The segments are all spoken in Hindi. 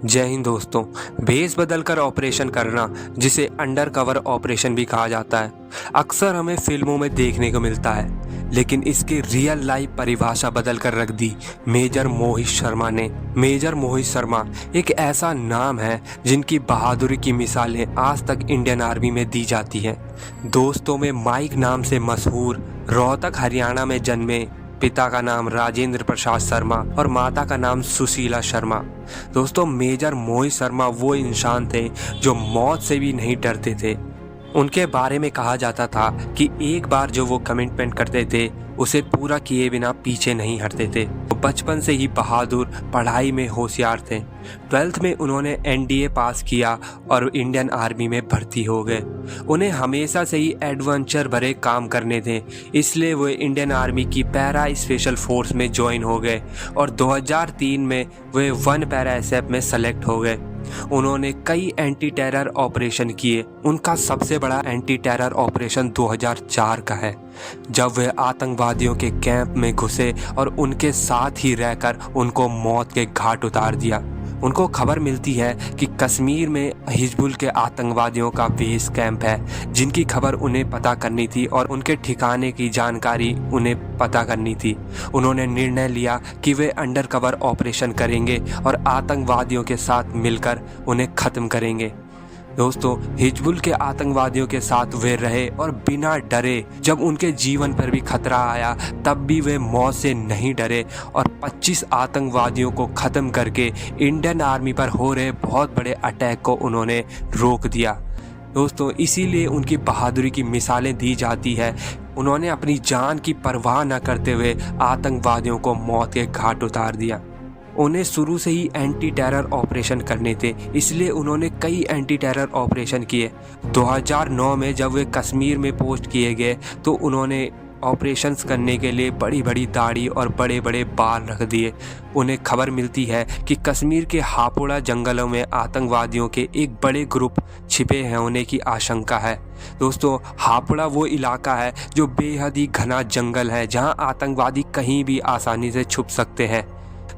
जय हिंद दोस्तों। भेस बदलकर ऑपरेशन करना, जिसे अंडर कवर ऑपरेशन भी कहा जाता है, अक्सर हमें फिल्मों में देखने को मिलता है, लेकिन इसकी रियल लाइफ परिभाषा बदलकर रख दी मेजर मोहित शर्मा ने। मेजर मोहित शर्मा एक ऐसा नाम है जिनकी बहादुरी की मिसालें आज तक इंडियन आर्मी में दी जाती हैं। दोस्तों में माइक नाम से मशहूर, रोहतक हरियाणा में जन्मे, पिता का नाम राजेंद्र प्रसाद शर्मा और माता का नाम सुशीला शर्मा। दोस्तों, मेजर मोहित शर्मा वो इंसान थे जो मौत से भी नहीं डरते थे। उनके बारे में कहा जाता था कि एक बार जो वो कमिटमेंट करते थे उसे पूरा किए बिना पीछे नहीं हटते थे। वो बचपन से ही बहादुर, पढ़ाई में होशियार थे। 12th में उन्होंने एनडीए पास किया और इंडियन आर्मी में भर्ती हो गए। उन्हें हमेशा से ही एडवेंचर भरे काम करने थे, इसलिए वो इंडियन आर्मी की पैरा स्पेशल फोर्स में ज्वाइन हो गए और 2003 में वे 1 पैरा एसएफ में सेलेक्ट हो गए। उन्होंने कई एंटी टेरर ऑपरेशन किए। उनका सबसे बड़ा एंटी टेरर ऑपरेशन 2004 का है, जब वे आतंकवादियों के कैंप में घुसे और उनके साथ ही रहकर उनको मौत के घाट उतार दिया। उनको खबर मिलती है कि कश्मीर में हिजबुल के आतंकवादियों का बेस कैंप है, जिनकी खबर उन्हें पता करनी थी और उनके ठिकाने की जानकारी उन्हें पता करनी थी। उन्होंने निर्णय लिया कि वे अंडर कवर ऑपरेशन करेंगे और आतंकवादियों के साथ मिलकर उन्हें ख़त्म करेंगे। दोस्तों, हिजबुल के आतंकवादियों के साथ वे रहे और बिना डरे, जब उनके जीवन पर भी खतरा आया तब भी वे मौत से नहीं डरे और 25 आतंकवादियों को ख़त्म करके इंडियन आर्मी पर हो रहे बहुत बड़े अटैक को उन्होंने रोक दिया। दोस्तों, इसीलिए उनकी बहादुरी की मिसालें दी जाती है। उन्होंने अपनी जान की परवाह न करते हुए आतंकवादियों को मौत के घाट उतार दिया। उन्हें शुरू से ही एंटी टेरर ऑपरेशन करने थे, इसलिए उन्होंने कई एंटी टेरर ऑपरेशन किए। 2009 में जब वे कश्मीर में पोस्ट किए गए तो उन्होंने ऑपरेशंस करने के लिए बड़ी बड़ी दाढ़ी और बड़े बड़े बाल रख दिए। उन्हें खबर मिलती है कि कश्मीर के हापुड़ा जंगलों में आतंकवादियों के एक बड़े ग्रुप छिपे होने की आशंका है। दोस्तों, हापुड़ा वो इलाका है जो बेहद ही घना जंगल है, जहां आतंकवादी कहीं भी आसानी से छुप सकते हैं।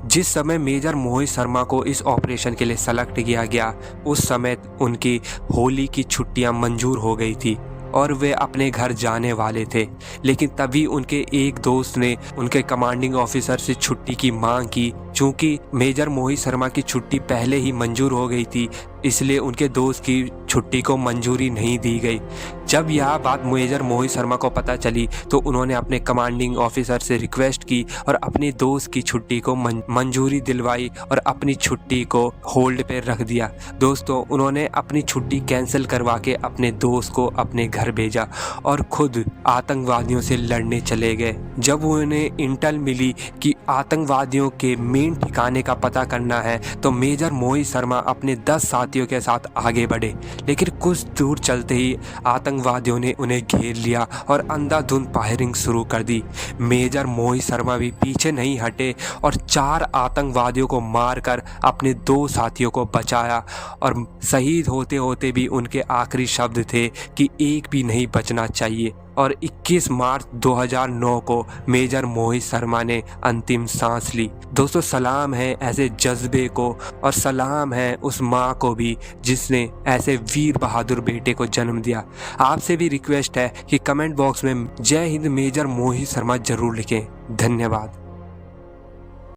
जिस समय मेजर मोहित शर्मा को इस ऑपरेशन के लिए सेलेक्ट किया गया, उस समय उनकी होली की छुट्टियां मंजूर हो गई थी और वे अपने घर जाने वाले थे। लेकिन तभी उनके एक दोस्त ने उनके कमांडिंग ऑफिसर से छुट्टी की मांग की। चूंकि मेजर मोहित शर्मा की छुट्टी पहले ही मंजूर हो गई थी, इसलिए उनके दोस्त की छुट्टी को मंजूरी नहीं दी गई। जब यह बात मेजर मोहित शर्मा को पता चली तो उन्होंने अपने कमांडिंग ऑफिसर से रिक्वेस्ट की और अपने दोस्त की छुट्टी को मंजूरी दिलवाई और अपनी छुट्टी को होल्ड पे रख दिया। दोस्तों, उन्होंने अपनी छुट्टी कैंसिल करवा के अपने दोस्त को अपने घर भेजा और खुद आतंकवादियों से लड़ने चले गए। जब उन्हें इंटेल मिली कि आतंकवादियों के मेन ठिकाने का पता करना है तो मेजर मोहित शर्मा अपने 10 साथियों के साथ आगे बढ़े, लेकिन कुछ दूर चलते ही आतंकवादियों ने उन्हें घेर लिया और अंधाधुंध फायरिंग शुरू कर दी। मेजर मोहित शर्मा भी पीछे नहीं हटे और 4 आतंकवादियों को मारकर अपने 2 साथियों को बचाया और शहीद होते होते भी उनके आखिरी शब्द थे कि एक भी नहीं बचना चाहिए। और 21 मार्च 2009 को मेजर मोहित शर्मा ने अंतिम सांस ली। दोस्तों, सलाम है ऐसे जज्बे को और सलाम है उस माँ को भी जिसने ऐसे वीर बहादुर बेटे को जन्म दिया। आपसे भी रिक्वेस्ट है कि कमेंट बॉक्स में जय हिंद मेजर मोहित शर्मा जरूर लिखें। धन्यवाद।